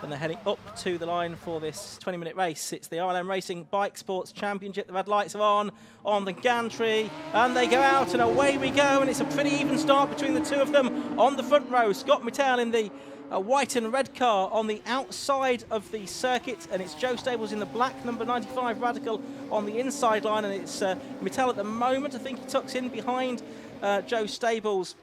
and they're heading up to the line for this 20-minute race. It's the RLM Racing Bikesports Championship. The red lights are on the gantry, and they go out, and away we go, and it's a pretty even start between the two of them on the front row. Scott Mittal in the white and red car on the outside of the circuit, and it's Joe Stables in the black number 95 Radical on the inside line, and it's Mittal at the moment. I think he tucks in behind Joe Stables,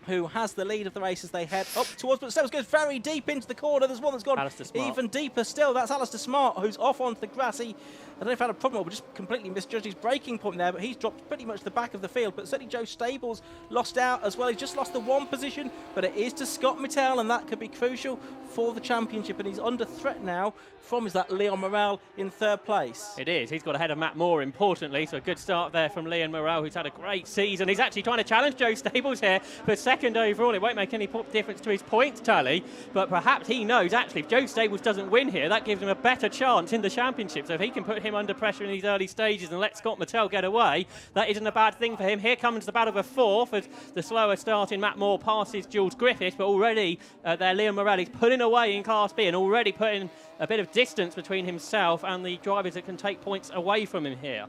who has the lead of the race as they head up towards, but Stables goes very deep into the corner. There's one that's gone even deeper still. That's Alistair Smart, who's off onto the grassy. I don't know if he had a problem or just completely misjudged his braking point there, but he's dropped pretty much the back of the field. But certainly Joe Stables lost out as well. He's just lost the one position, but it is to Scott Mittal, and that could be crucial for the championship. And he's under threat now from, is that Leon Morel in third place? It is. He's got ahead of Matt Moore, importantly, so a good start there from Leon Morel, who's had a great season. He's actually trying to challenge Joe Stables here for second overall. It won't make any difference to his points tally, but perhaps he knows, actually, if Joe Stables doesn't win here, that gives him a better chance in the championship. So if he can put him under pressure in these early stages and let Scott Mittal get away, that isn't a bad thing for him. Here comes the battle for fourth as the slower starting Matt Moore passes Jules Griffiths, but already there Leon Morel is pulling away in Class B and already putting a bit of distance between himself and the drivers that can take points away from him here.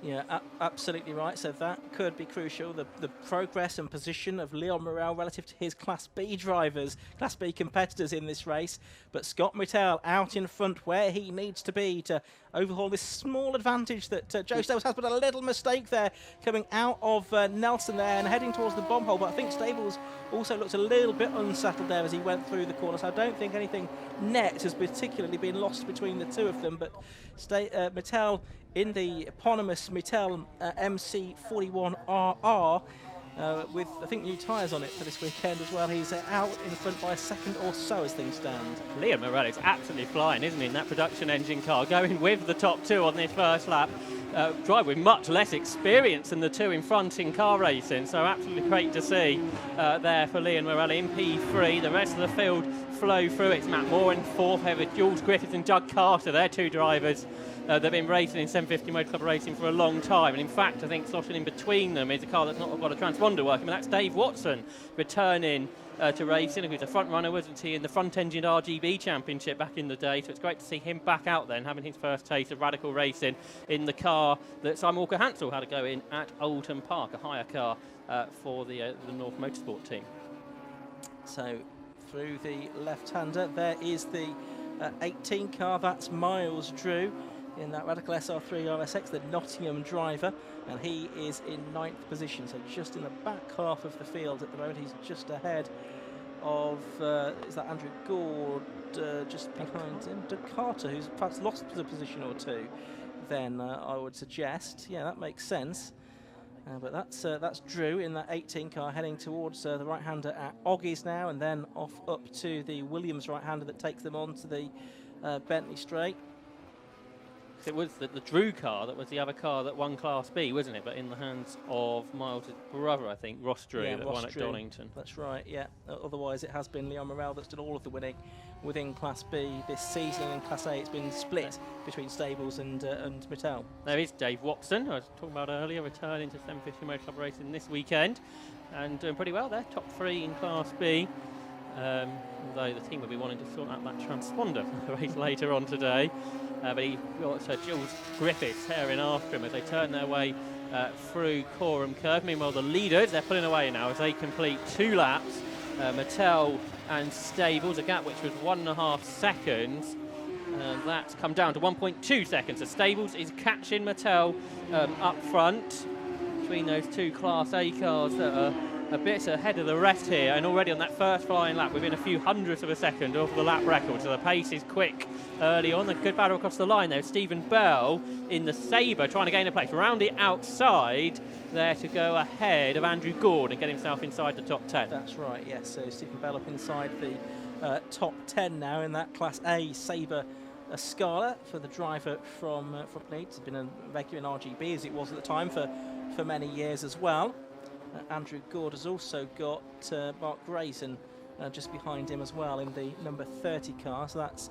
Yeah, absolutely right. So that could be crucial. The progress and position of Leon Morel relative to his Class B drivers, Class B competitors in this race. But Scott Mittal out in front where he needs to be to overhaul this small advantage that Joe Stables has. But a little mistake there coming out of Nelson there and heading towards the bomb hole. But I think Stables also looked a little bit unsettled there as he went through the corner. So I don't think anything net has particularly been lost between the two of them. But Mittal in the eponymous Mittal MC41RR with, I think, new tyres on it for this weekend as well. He's out in front by a second or so as things stand. Leon Morel is absolutely flying, isn't he, in that production engine car, going with the top two on this first lap. Drive with much less experience than the two in front in car racing, so absolutely great to see there for Leon Morel in P3. The rest of the field flow through. It's Matt Moore in fourth, over Jules Griffiths and Doug Carter. They're two drivers that have been racing in 750 Motor Club racing for a long time, and in fact I think slotting in between them is a car that's not got a transponder working, but that's Dave Watson returning to racing. Who's a front runner, wasn't he, in the front engine RGB Championship back in the day, so it's great to see him back out then, having his first taste of radical racing in the car that Simon Walker-Hansel had to go in at Oulton Park, a hire car for the North Motorsport team. So through the left-hander, there is the 18 car, that's Miles Drew in that Radical SR3 RSX, the Nottingham driver, and he is in 9th position, so just in the back half of the field at the moment. He's just ahead of, is that Andrew Gord, just behind him, Doug Carter, who's perhaps lost a position or two, then I would suggest. Yeah, that makes sense. But that's Drew in that 18 car heading towards the right-hander at Oggies now, and then off up to the Williams right-hander that takes them on to the Bentley Straight. It was the Drew car that was the other car that won Class B, wasn't it? But in the hands of Miles' brother, I think, Ross Drew, that won at Donington. That's right, yeah. Otherwise, it has been Leon Morel that's done all of the winning within Class B this season. In Class A, it's been split between Stables and Mittal. There is Dave Watson, I was talking about earlier, returning to 750 Motor Club racing this weekend, and doing pretty well there, top 3 in Class B. Although the team will be wanting to sort out that transponder for the race later on today. But he got Jules Griffiths herring after him as they turn their way through Coram Curve. Meanwhile, the leaders, they're pulling away now as they complete 2 laps. Mittal and Stables, a gap which was 1.5 seconds. That's come down to 1.2 seconds. So Stables is catching Mittal up front between those two Class A cars that are a bit ahead of the rest here, and already on that first flying lap within a few hundredths of a second off the lap record, so the pace is quick early on. A good battle across the line there. Stephen Bell in the Sabre trying to gain a place around the outside there to go ahead of Andrew Gord and get himself inside the top 10. That's right, yes. So Stephen Bell up inside the top 10 now in that Class A Sabre Scala for the driver from Leeds. He's been a regular in RGB as it was at the time for many years as well. Andrew Gord has also got Mark Grayson just behind him as well in the number 30 car, so that's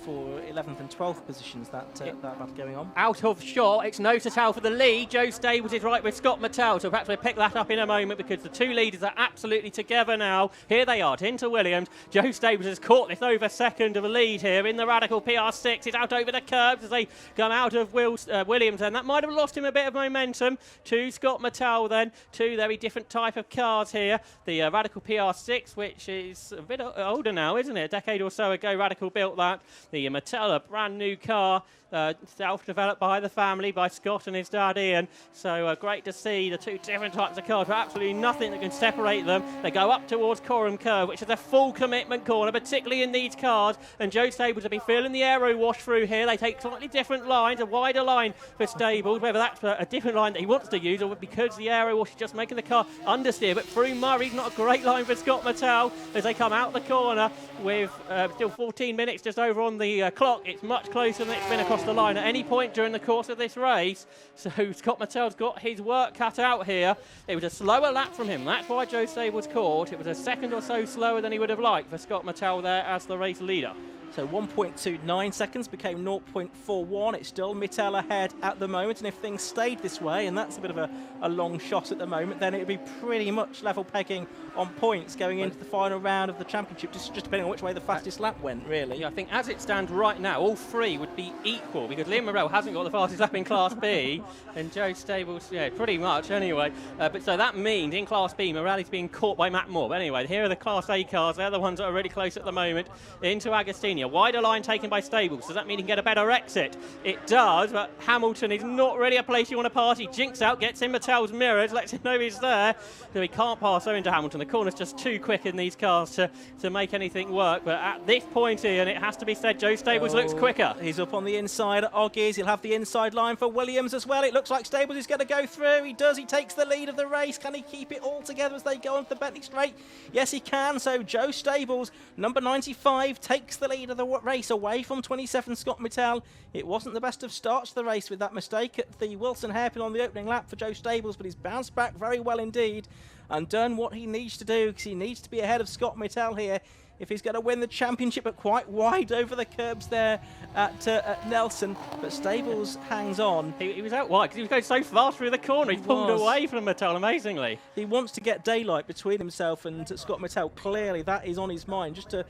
for 11th and 12th positions, that battle going on. Out of shot, it's nose to tail for the lead. Joe Stables is right with Scott Mattel, so perhaps we'll pick that up in a moment because the two leaders are absolutely together now. Here they are, Tinter Williams. Joe Stables has caught this over second of a lead here in the Radical PR6. He's out over the curbs as they come out of Williams, and that might have lost him a bit of momentum to Scott Mattel then. Two very different type of cars here. The Radical PR6, which is a bit older now, isn't it? A decade or so ago, Radical built that. The Mattel, a brand new car, self-developed by the family, by Scott and his dad Ian. So great to see the two different types of cars, but absolutely nothing that can separate them. They go up towards Coram Curve, which is a full commitment corner, particularly in these cars. And Joe Stables will be feeling the aero wash through here. They take slightly different lines, a wider line for Stables, whether that's a different line that he wants to use or because the aero wash is just making the car understeer. But through Murray's not a great line for Scott Mattel as they come out the corner with still 14 minutes just over on the clock. It's much closer than it's been across the line at any point during the course of this race. So Scott Mattel's got his work cut out here. It was a slower lap from him. That's why Joe Stables caught. It was a second or so slower than he would have liked for Scott Mattel there as the race leader. So 1.29 seconds became 0.41. It's still Mittel ahead at the moment, and if things stayed this way, and that's a bit of a long shot at the moment, then it would be pretty much level pegging on points going into the final round of the championship, just depending on which way the fastest lap went, really. Yeah, I think as it stands right now, all three would be equal because Liam Morrell hasn't got the fastest lap in Class B, and Joe Stables, yeah, pretty much anyway. But so that means in Class B, Morrell is being caught by Matt Moore. But anyway, here are the Class A cars. They're the ones that are really close at the moment. Into Agostini. A wider line taken by Stables. Does that mean he can get a better exit? It does, but Hamilton is not really a place you want to pass. He jinks out, gets in Mattel's mirrors, lets him know he's there. So he can't pass over into Hamilton. The corner's just too quick in these cars to make anything work. But at this point, Ian, it has to be said, Joe Stables looks quicker. He's up on the inside at Oggies. He'll have the inside line for Williams as well. It looks like Stables is going to go through. He does. He takes the lead of the race. Can he keep it all together as they go onto the Bentley Straight? Yes, he can. So Joe Stables, number 95, takes the lead of the race away from 27 Scott Mittel. It wasn't the best of starts to the race with that mistake at the Wilson hairpin on the opening lap for Joe Stables, but he's bounced back very well indeed and done what he needs to do, because he needs to be ahead of Scott Mittel here if he's going to win the championship, but quite wide over the curbs there at Nelson. But Stables hangs on. He was out wide because he was going so fast through the corner. He pulled away from Mattel, amazingly. He wants to get daylight between himself and Scott Mittel. Clearly, that is on his mind, just to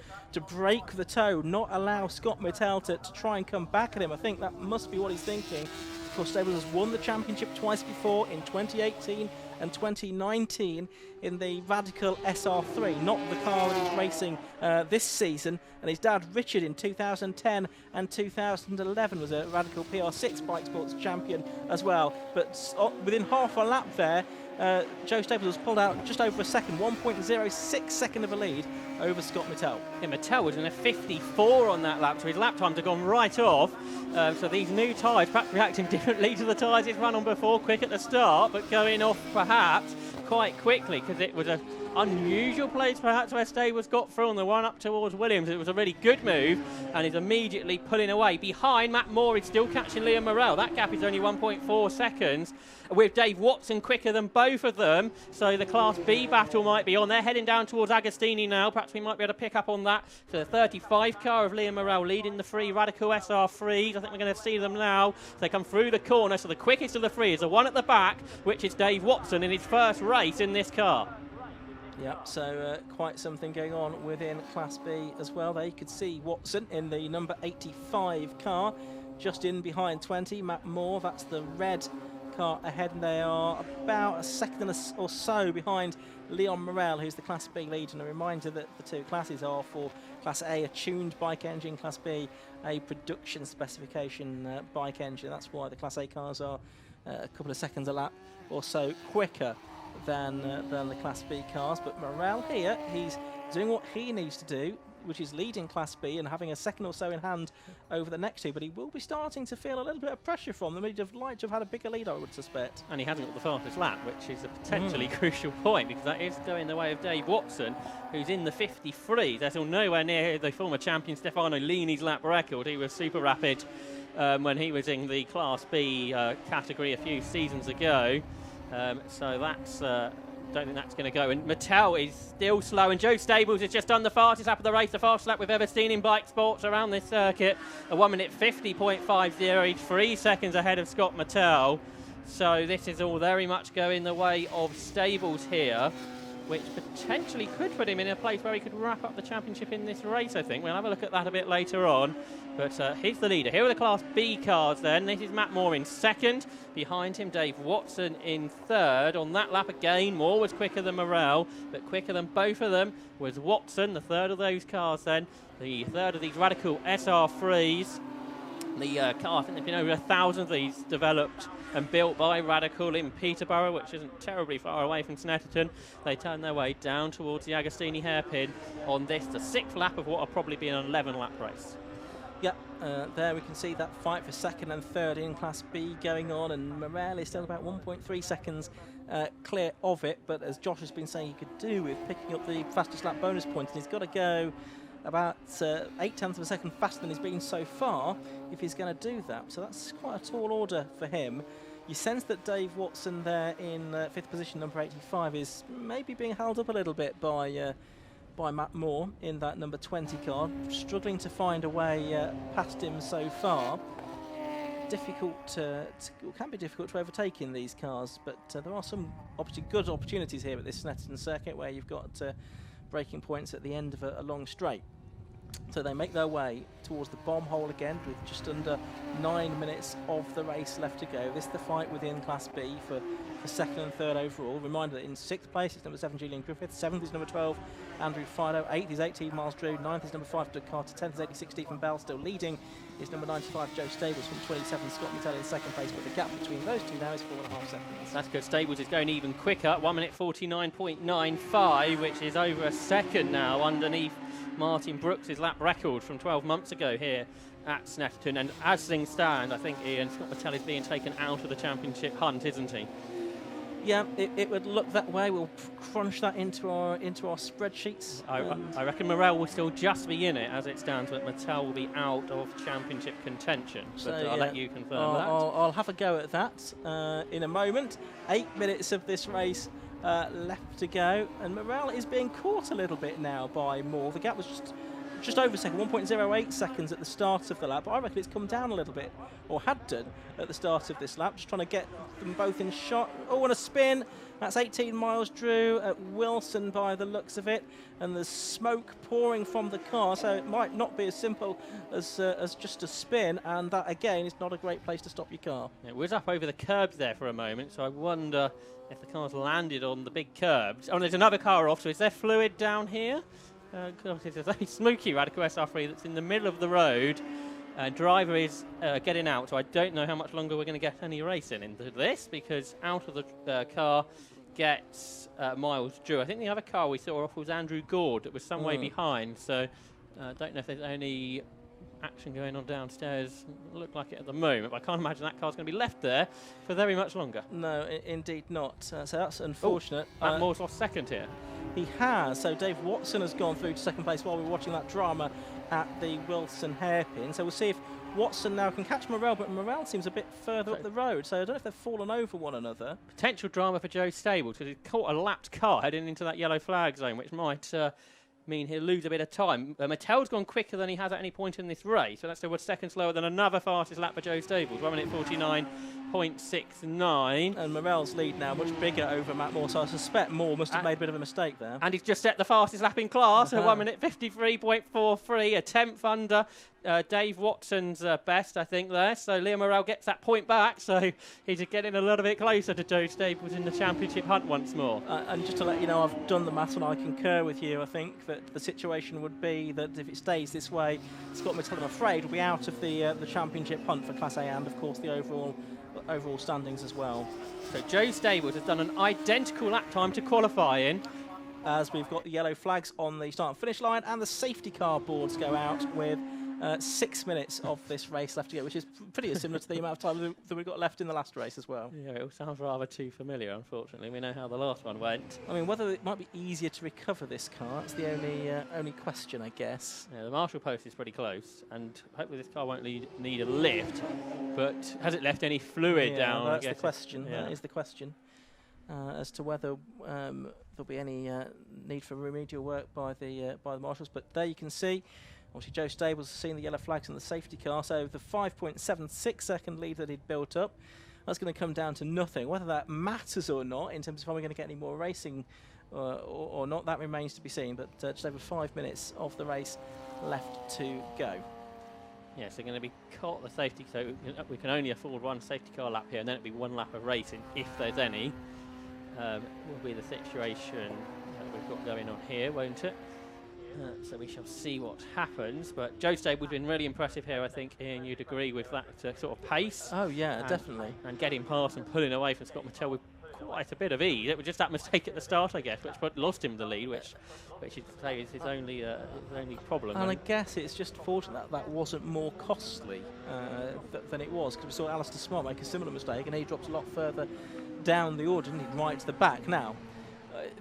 break the toe, not allow Scott Mittel to try and come back at him. I think that must be what he's thinking. Of course, Stables has won the championship twice before, in 2018 and 2019 in the Radical SR3, not the car that he's racing this season. And his dad Richard in 2010 and 2011 was a Radical PR6 Bikesports champion as well. But within half a lap there, Joe Stables has pulled out just over a second, 1.06 second of a lead over Scott Mittel. Yeah, Mattel was in a 54 on that lap, so his lap times have gone right off. So these new tyres perhaps reacting differently to the tyres he's run on before, quick at the start, but going off perhaps quite quickly because it was an unusual place perhaps where Stables got through on the one up towards Williams. It was a really good move, and he's immediately pulling away. Behind Matt Moore, he's still catching Liam Morrell. That gap is only 1.4 seconds, with Dave Watson quicker than both of them. So the Class B battle might be on. They're heading down towards Agostini now. Perhaps we might be able to pick up on that. So the 35 car of Liam Morrell leading the three Radical SR3s. I think we're going to see them now. So they come through the corner. So the quickest of the three is the one at the back, which is Dave Watson in his first race in this car. Yep, so quite something going on within Class B as well. There you could see Watson in the number 85 car, just in behind 20. Matt Moore, that's the red car ahead, and they are about a second or so behind Leon Morrell, who's the Class B lead. And a reminder that the two classes are, for Class A, a tuned bike engine, Class B, a production specification bike engine. That's why the Class A cars are a couple of seconds a lap or so quicker than the Class B cars. But Morrell here, he's doing what he needs to do, which is leading Class B and having a second or so in hand over the next two. But he will be starting to feel a little bit of pressure from them. He'd have liked to have had a bigger lead, I would suspect. And he hasn't got the fastest lap, which is a potentially crucial point, because that is going the way of Dave Watson, who's in the 53. That's all nowhere near the former champion Stefano Lini's lap record. He was super rapid when he was in the Class B category a few seasons ago. So that's don't think that's going to go. And Mattel is still slow, and Joe Stables has just done the fastest lap of the race, the fastest lap we've ever seen in bike sports around this circuit. A 1 minute 50.50, he's 3 seconds ahead of Scott Mattel. So this is all very much going the way of Stables here, which potentially could put him in a place where he could wrap up the championship in this race, I think. We'll have a look at that a bit later on. But he's the leader. Here are the Class B cars then. This is Matt Moore in second. Behind him, Dave Watson in third. On that lap again, Moore was quicker than Morrell, but quicker than both of them was Watson, the third of those cars then. The third of these Radical SR3s. The car, I think there's been over 1,000 of these developed and built by Radical in Peterborough, which isn't terribly far away from Snetterton. They turn their way down towards the Agostini hairpin on this, the 6th lap of what will probably be an 11-lap race. Yeah, there we can see that fight for second and third in Class B going on, and Morrell is still about 1.3 seconds clear of it, but as Josh has been saying he could do with picking up the fastest lap bonus point, and he's got to go about 0.8 of a second faster than he's been so far if he's going to do that. So that's quite a tall order for him. You sense that Dave Watson there in 5th position, number 85, is maybe being held up a little bit by Matt Moore in that number 20 car, struggling to find a way past him so far. Can be difficult to overtake in these cars, but there are some good opportunities here at this Snetterton circuit where you've got braking points at the end of a long straight. So they make their way towards the bomb hole again with just under 9 minutes of the race left to go. This is the fight within Class B for second and third overall. Reminder that in 6th place it's number 7 Julian Griffith, 7th is number 12 Andrew Fido, 8th is 18 Miles Drew, 9th is number 5 Doug Carter, 10th is 86 Stephen Bell. Still leading is number 95 Joe Stables from 27 Scott Mattel in 2nd place, but the gap between those two now is 4.5 seconds. That's good. Stables is going even quicker, 1 minute 49.95, which is over a second now underneath Martin Brooks' lap record from 12 months ago here at Snetterton. And as things stand, I think, Ian, Scott Mattel is being taken out of the championship hunt, isn't he? Yeah, it would look that way. We'll crunch that into our spreadsheets. I reckon Morrell will still just be in it as it stands, but Mattel will be out of championship contention. So, but I'll let you confirm that. I'll have a go at that in a moment. 8 minutes of this race left to go, and Morrell is being caught a little bit now by Moore. The gap was just over a second, 1.08 seconds at the start of the lap. I reckon it's come down a little bit, or had done at the start of this lap, just trying to get them both in shot. Oh, and a spin. That's 18 Miles Drew at Wilson by the looks of it, and there's smoke pouring from the car, so it might not be as simple as just a spin, and that again is not a great place to stop your car. It was up over the curbs there for a moment, so I wonder if the car's landed on the big curbs. Oh, there's another car off, so is there fluid down here? It's a very smoky Radical SR3 that's in the middle of the road. Driver is getting out, so I don't know how much longer we're going to get any racing into this, because out of the car gets Miles Drew. I think the other car we saw off was Andrew Gord that was some way behind, so I don't know if there's any action going on downstairs. Look like it at the moment, but I can't imagine that car's going to be left there for very much longer. No, indeed not. So that's unfortunate. Matt Moore's lost second here. He has. So Dave Watson has gone through to second place while we're watching that drama at the Wilson hairpin. So we'll see if Watson now can catch Morrell, but Morrell seems a bit further up the road, so I don't know if they've fallen over one another. Potential drama for Joe Stables, because he's caught a lapped car heading into that yellow flag zone, which might mean he'll lose a bit of time. Mattel's gone quicker than he has at any point in this race, so that's still 1 second slower than another fastest lap for Joe Stables, 1 minute 49.69. And Morrell's lead now much bigger over Matt Moore, so I suspect Moore must have made a bit of a mistake there. And he's just set the fastest lap in class at 1 minute 53.43, a 10th under Dave Watson's best, I think, there. So Liam Morrell gets that point back, so he's getting a little bit closer to Joe Stables in the championship hunt once more. And just to let you know, I've done the math and I concur with you. I think that the situation would be that if it stays this way, Scott Mattel, I'm afraid, will be out of the championship hunt for Class A and, of course, the overall standings as well. So Joe Stables has done an identical lap time to qualifying, as we've got the yellow flags on the start and finish line, and the safety car boards go out with 6 minutes of this race left to go, which is pretty similar to the amount of time that we got left in the last race as well. Yeah, it all sounds rather too familiar, unfortunately. We know how the last one went. I mean, whether it might be easier to recover this car, it's the only question, I guess. Yeah, the marshal post is pretty close, and hopefully this car won't need a lift, but has it left any fluid down? That's the question. Yeah. That is the question. as to whether there'll be any need for remedial work by the marshals. But there you can see, obviously Joe Stables has seen the yellow flags in the safety car, so the 5.76 second lead that he'd built up, that's going to come down to nothing. Whether that matters or not in terms of are we going to get any more racing or not, that remains to be seen. But just over 5 minutes of the race left to go. Yes, they're going to be caught the safety, so we can only afford one safety car lap here, and then it'll be one lap of racing, if there's any. Will be the situation that we've got going on here, won't it? So we shall see what happens. But Joe Stable's been really impressive here, I think, Ian, you'd agree with that sort of pace. Oh yeah, definitely. And getting past and pulling away from Scott Mattel with quite a bit of ease. It was just that mistake at the start, I guess, which lost him the lead, which you'd say is his only problem. And I guess it's just fortunate that wasn't more costly than it was, because we saw Alistair Smart make a similar mistake, and he dropped a lot further down the order, didn't he, right to the back. Now,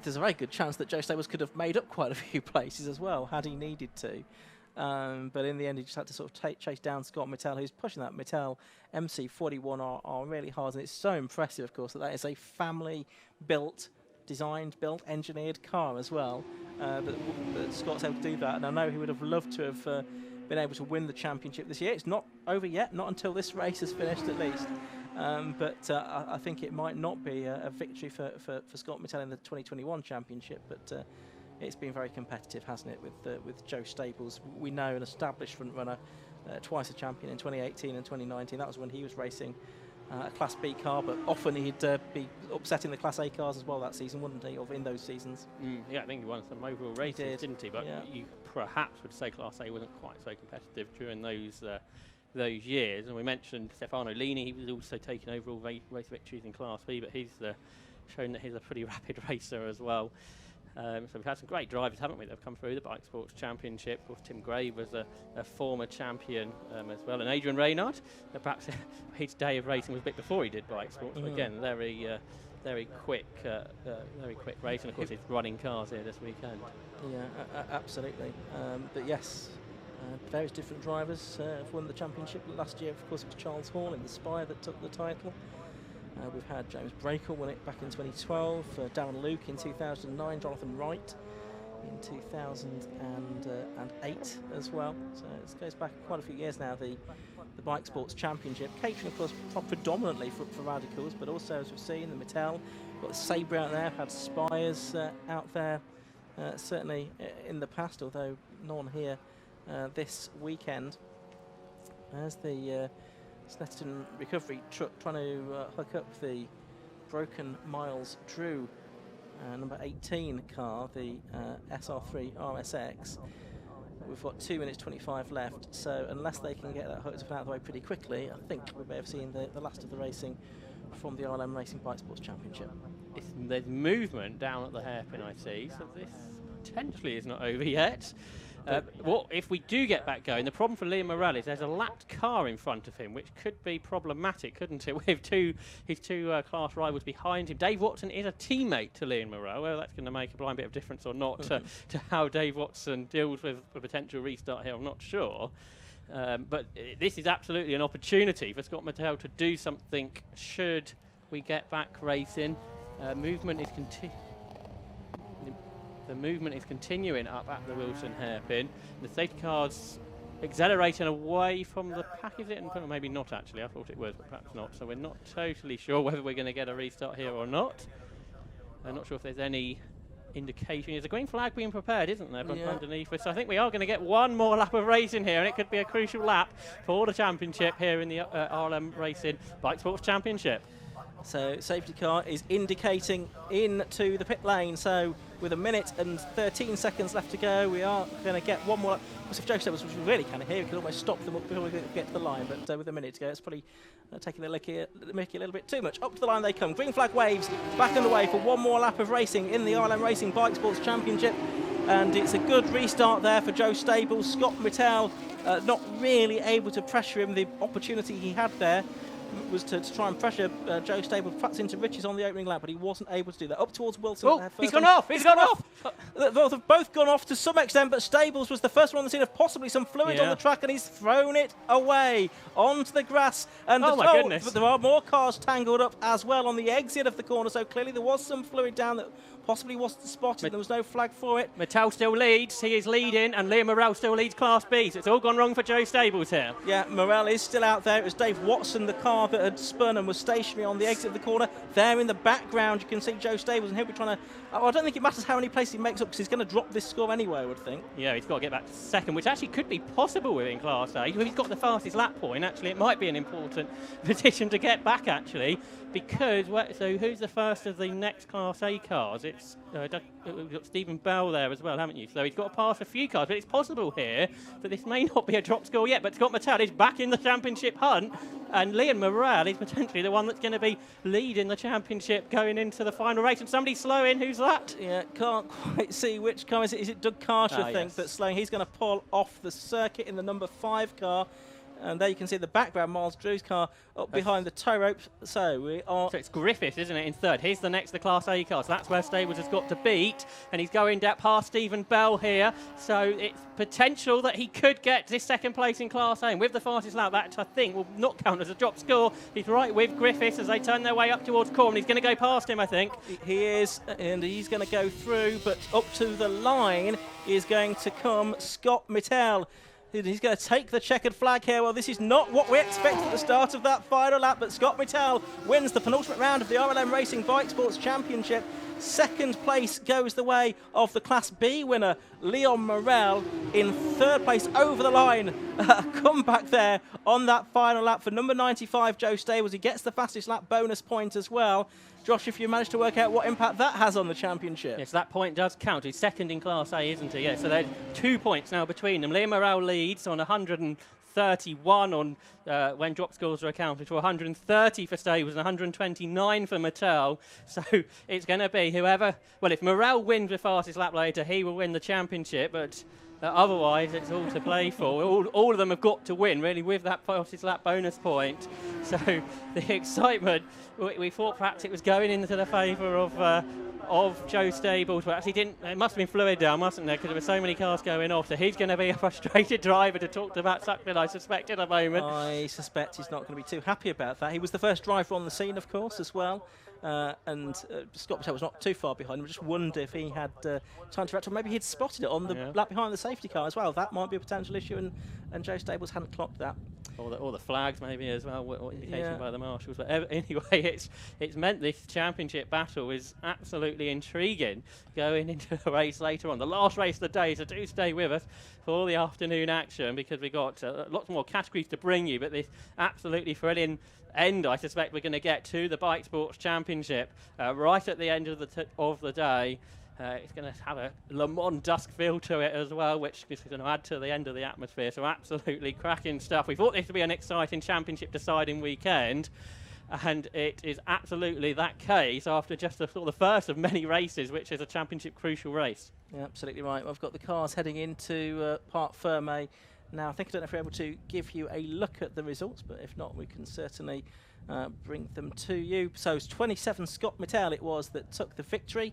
there's a very good chance that Joe Stables could have made up quite a few places as well, had he needed to. But in the end, he just had to sort of chase down Scott Mattel, who's pushing that Mattel MC41R really hard. And it's so impressive, of course, that is a family-built, designed, built, engineered car as well. That Scott's able to do that. And I know he would have loved to have been able to win the championship this year. It's not over yet, not until this race is finished at least. But I think it might not be a victory for Scott Mattel in the 2021 championship. But it's been very competitive, hasn't it, with Joe Stables? We know an established front runner, twice a champion in 2018 and 2019. That was when he was racing a Class B car, but often he'd be upsetting the Class A cars as well that season, wouldn't he, or in those seasons? Yeah, I think he won some overall races, didn't he? But you perhaps would say Class A wasn't quite so competitive during those years. And we mentioned Stefano Lini, he was also taking overall race victories in Class B, but he's shown that he's a pretty rapid racer as well. So we've had some great drivers, haven't we, that have come through the Bikesports Championship. Of course, Tim Gray was a former champion as well, and Adrian Reynard, perhaps his day of racing was a bit before he did Bikesports, but again, very quick race, and of course he's running cars here this weekend. Yeah, absolutely. But yes, various different drivers have won the championship. Last year, of course, it was Charles Hall in the Spire that took the title. We've had James Brakel win it back in 2012, Darren Luke in 2009, Jonathan Wright in 2008 as well. So it goes back quite a few years now, the Bikesports Championship, catering of course predominantly for radicals, but also, as we've seen, the Mattel, got the Sabre out there, had Spires out there certainly in the past, although none here this weekend, as the Snetterton recovery truck trying to hook up the broken Miles Drew number 18 car, the SR3 RSX. We've got 2 minutes 25 left, so unless they can get that hooked up out of the way pretty quickly, I think we may have seen the last of the racing from the RLM Racing Bikesports Championship. There's movement down at the hairpin, I see, so this potentially is not over yet. What if we do get back going? The problem for Liam Morrell is there's a lapped car in front of him, which could be problematic, couldn't it? With his two class rivals behind him. Dave Watson is a teammate to Liam Morrell. Well, that's going to make a blind bit of difference or not to how Dave Watson deals with a potential restart here. I'm not sure. But this is absolutely an opportunity for Scott Mattel to do something should we get back racing. Movement is The movement is continuing up at the Wilson hairpin. The safety car's accelerating away from the pack, is it? And maybe not, actually. I thought it was, but perhaps not. So we're not totally sure whether we're going to get a restart here or not. I'm not sure if there's any indication. There's a green flag being prepared, isn't there, underneath us? So I think we are going to get one more lap of racing here, and it could be a crucial lap for the championship here in the RLM Racing Bikesports Championship. So safety car is indicating into the pit lane. So with 1 minute and 13 seconds left to go, we are going to get one more. If Joe Stables was really kind of here, we could almost stop them before we get to the line. But with 1 minute to go, it's probably taking the mickey a little bit too much. Up to the line they come. Green flag waves back underway for one more lap of racing in the RLM Racing Bikesports Championship. And it's a good restart there for Joe Stables. Scott Mattel not really able to pressure him the opportunity he had there. was to try and pressure Joe Stables perhaps into riches on the opening lap, but he wasn't able to do that. Up towards Wilson. Oh, he's gone off! He's gone off! They've both gone off to some extent, but Stables was the first one on the scene of possibly some fluid on the track, and he's thrown it away onto the grass. And oh my goodness. But there are more cars tangled up as well on the exit of the corner, so clearly there was some fluid down that possibly wasn't spotted. There was no flag for it. Mattel still leads. He is leading, and Liam Morrell still leads Class B. So it's all gone wrong for Joe Stables here. Yeah, Morrell is still out there. It was Dave Watson, the car that had spun and was stationary on the exit of the corner. There in the background, you can see Joe Stables, and he'll be trying to... I don't think it matters how many places he makes up, because he's going to drop this score anyway, I would think. Yeah, he's got to get back to second, which actually could be possible within Class A. If he's got the fastest lap point, actually, it might be an important position to get back, actually, because... So who's the first of the next Class A cars? It's... we've got Stephen Bell there as well, haven't you? So he's got to pass a few cars, but it's possible here that this may not be a drop score yet, but Scott Mattel is back in the championship hunt, and Liam Morrell is potentially the one that's going to be leading the championship going into the final race. And somebody's slowing. Who's that? Yeah, can't quite see which car is it. Is it Doug Carter, I think, that's slowing? He's going to pull off the circuit in the number 5 car. And there you can see the background, Miles Drew's car up behind the tow rope. So it's Griffiths, isn't it, in third? He's the next, the Class A car. So that's where Stables has got to beat. And he's going past Stephen Bell here. So it's potential that he could get this second place in Class A. And with the fastest lap, that I think will not count as a drop score. He's right with Griffiths as they turn their way up towards Corn. He's going to go past him, I think. He is, and he's going to go through. But up to the line is going to come Scott Mittel. He's going to take the checkered flag here. Well, this is not what we expected at the start of that final lap, but Scott Mittel wins the penultimate round of the RLM Racing Bike Sports Championship. Second place goes the way of the Class B winner, Leon Morrell. In third place over the line. Come back there on that final lap for number 95, Joe Stables. He gets the fastest lap bonus point as well. Josh, if you managed to work out what impact that has on the championship. Yes, that point does count. He's second in Class A, isn't he? Yeah, so there's 2 points now between them. Liam Morrell leads on 131 on when drop scores are accounted for, 130 for Stables and 129 for Mattel. So it's going to be whoever... Well, if Morrell wins the fastest lap later, he will win the championship, but... otherwise, it's all to play for. All of them have got to win, really, with that fastest lap bonus point. So the excitement, we thought perhaps it was going into the favour of Joe Stables, but actually didn't. It must have been fluid down, mustn't there? Because there were so many cars going off. So he's going to be a frustrated driver to talk to Matt Suckling, I suspect, in a moment. I suspect he's not going to be too happy about that. He was the first driver on the scene, of course, as well. And Scott Mattel was not too far behind him. I just wondered if he had time to react, or maybe he'd spotted it on the lap behind the safety car as well. That might be a potential issue, and Joe Stables hadn't clocked that. Or the flags maybe as well, what indication by the marshals. But anyway, it's meant this championship battle is absolutely intriguing going into the race later on. The last race of the day, so do stay with us for all the afternoon action, because we've got lots more categories to bring you, but this absolutely thrilling end, I suspect we're going to get to the Bike Sports Championship right at the end of the day. It's going to have a Le Mans dusk feel to it as well, which is going to add to the end of the atmosphere. So absolutely cracking stuff. We thought this would be an exciting championship deciding weekend, and it is absolutely that case after just the first of many races, which is a championship crucial race. Yeah, absolutely right. I've got the cars heading into Parc Fermé now. I think I don't know if we're able to give you a look at the results, but if not, we can certainly bring them to you. So it's 27 Scott Mittel it was that took the victory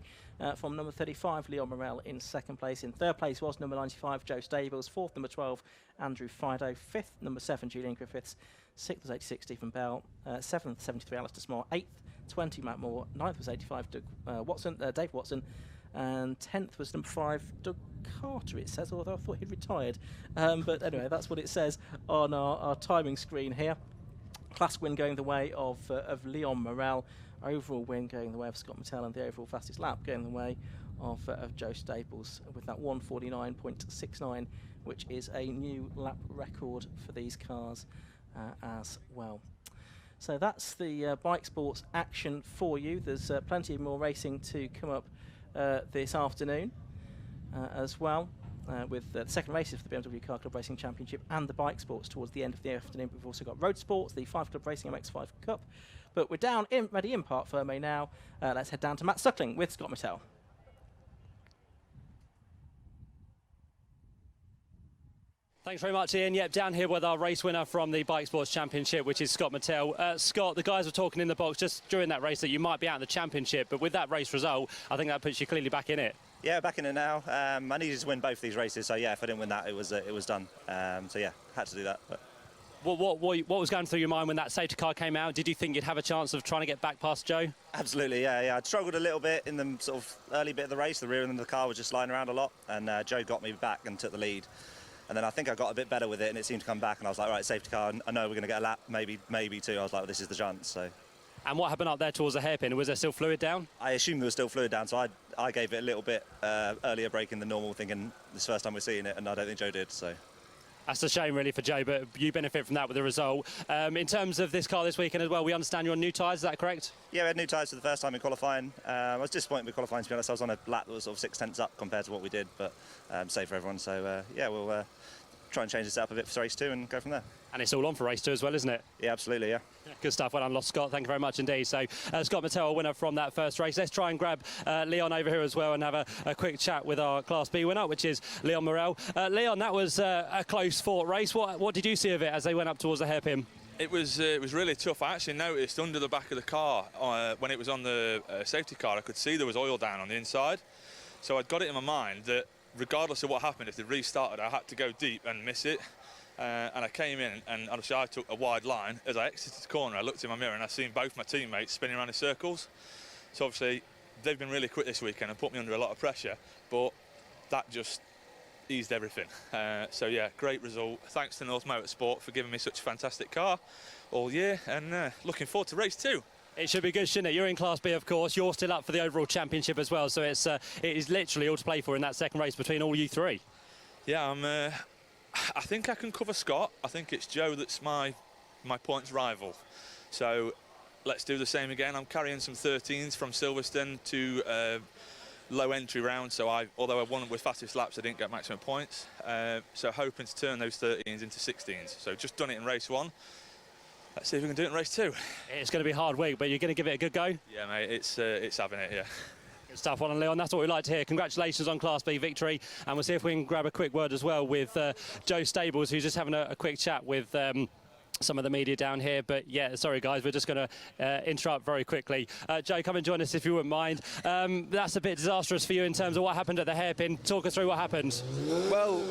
from number 35 Leon Morrell in second place. In third place was number 95 Joe Stables, fourth number 12 Andrew Fido, fifth number 7 Julian Griffiths, sixth was 86 Stephen Bell, seventh 73 Alistair Smart, eighth 20 Matt Moore, ninth was 85 Dave Watson, and 10th was number 5 Doug Carter, it says, although I thought he'd retired. But anyway, that's what it says on our timing screen here. Class win going the way of Leon Morrell, overall win going the way of Scott Mittel, and the overall fastest lap going the way of Joe Stables with that 1:49.69, which is a new lap record for these cars as well. So that's the bike sports action for you. There's plenty more racing to come up this afternoon as well. With the second races for the BMW Car Club Racing Championship and the Bike Sports towards the end of the afternoon. We've also got Road Sports, the 5 Club Racing MX5 Cup. But we're ready in Parc Fermé now. Let's head down to Matt Suckling with Scott Mittel. Thanks very much, Ian. Yep, down here with our race winner from the Bikesports Championship, which is Scott Mattel. Scott, the guys were talking in the box just during that race that you might be out in the championship, but with that race result, I think that puts you clearly back in it. Yeah, back in it now. I needed to win both these races, so yeah, if I didn't win that, it was done. So yeah, had to do that. But. What was going through your mind when that safety car came out? Did you think you'd have a chance of trying to get back past Joe? Absolutely, yeah. I struggled a little bit in the sort of early bit of the race. The rear end of the car was just sliding around a lot, and Joe got me back and took the lead. And then I think I got a bit better with it, and it seemed to come back, and I was like, right, safety car, I know we're going to get a lap, maybe two. I was like, well, this is the chance. So. And what happened up there towards the hairpin? Was there still fluid down? I assumed there was still fluid down, so I gave it a little bit earlier braking than normal, thinking this is the first time we're seeing it, and I don't think Joe did. So. That's a shame, really, for Joe, but you benefit from that with the result. In terms of this car this weekend as well, we understand you're on new tyres, is that correct? Yeah, we had new tyres for the first time in qualifying. I was disappointed with qualifying, to be honest. I was on a lap that was sort of 6/10 up compared to what we did, but safe for everyone. So, yeah, we'll try and change this up a bit for race 2 and go from there. And it's all on for race 2 as well, isn't it? Yeah, absolutely, yeah. Good stuff. Well done, Scott. Thank you very much indeed. So, Scott Mattel, a winner from that first race. Let's try and grab Leon over here as well and have a quick chat with our Class B winner, which is Leon Morel. Leon, that was a close fought race. What did you see of it as they went up towards the hairpin? It was really tough. I actually noticed under the back of the car, when it was on the safety car, I could see there was oil down on the inside. So I'd got it in my mind that regardless of what happened, if they restarted, I had to go deep and miss it. And I came in, and obviously I took a wide line. As I exited the corner, I looked in my mirror and I seen both my teammates spinning around in circles. So obviously they've been really quick this weekend and put me under a lot of pressure, but that just eased everything. So yeah, great result. Thanks to North Motorsport for giving me such a fantastic car all year, and looking forward to race 2. It should be good, shouldn't it? You're in Class B, of course. You're still up for the overall championship as well, so it is literally all to play for in that second race between all you three. Yeah, I think I can cover Scott. I think it's Joe that's my points rival. So let's do the same again. I'm carrying some 13s from Silverstone to low entry round. So although I won with fastest laps, I didn't get maximum points. So hoping to turn those 13s into 16s. So just done it in race 1. Let's see if we can do it in race 2. It's going to be a hard week, but you're going to give it a good go? Yeah, mate, it's having it, yeah. Good stuff, well done, Leon. That's what we like to hear. Congratulations on Class B victory. And we'll see if we can grab a quick word as well with Joe Stables, who's just having a quick chat with some of the media down here. But yeah, sorry guys, we're just going to interrupt very quickly. Joe, come and join us if you wouldn't mind. That's a bit disastrous for you in terms of what happened at the hairpin. Talk us through what happened. Well,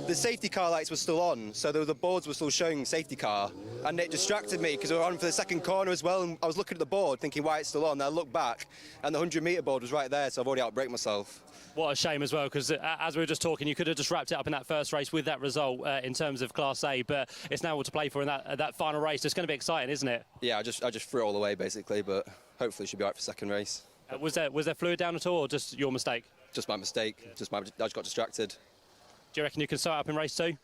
the safety car lights were still on, so the boards were still showing safety car, and it distracted me because we were on for the second corner as well, and I was looking at the board thinking why it's still on. Then I looked back and the 100-metre board was right there, so I've already outbraked myself. What a shame as well, because as we were just talking, you could have just wrapped it up in that first race with that result in terms of Class A, but it's now all to play for in that final race. It's going to be exciting, isn't it? Yeah, I just threw it all away basically, but hopefully it should be all right for second race. Was there fluid down at all, or just your mistake? Just my mistake. I just got distracted. Do you reckon you can start up in race 2?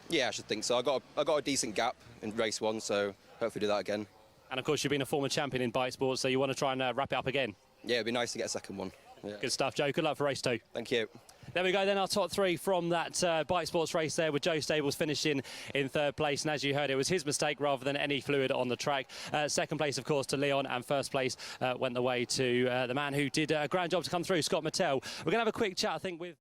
Yeah, I should think so. I got a decent gap in race 1, so hopefully do that again. And of course, you've been a former champion in Bikesports, so you want to try and wrap it up again? Yeah, it'd be nice to get a second one. Yeah. Good stuff, Joe. Good luck for race 2. Thank you. There we go, then our top 3 from that Bikesports race there, with Joe Stables finishing in 3rd place. And as you heard, it was his mistake rather than any fluid on the track. 2nd place, of course, to Leon, and 1st place went the way to the man who did a grand job to come through, Scott Mattel. We're going to have a quick chat, I think, with...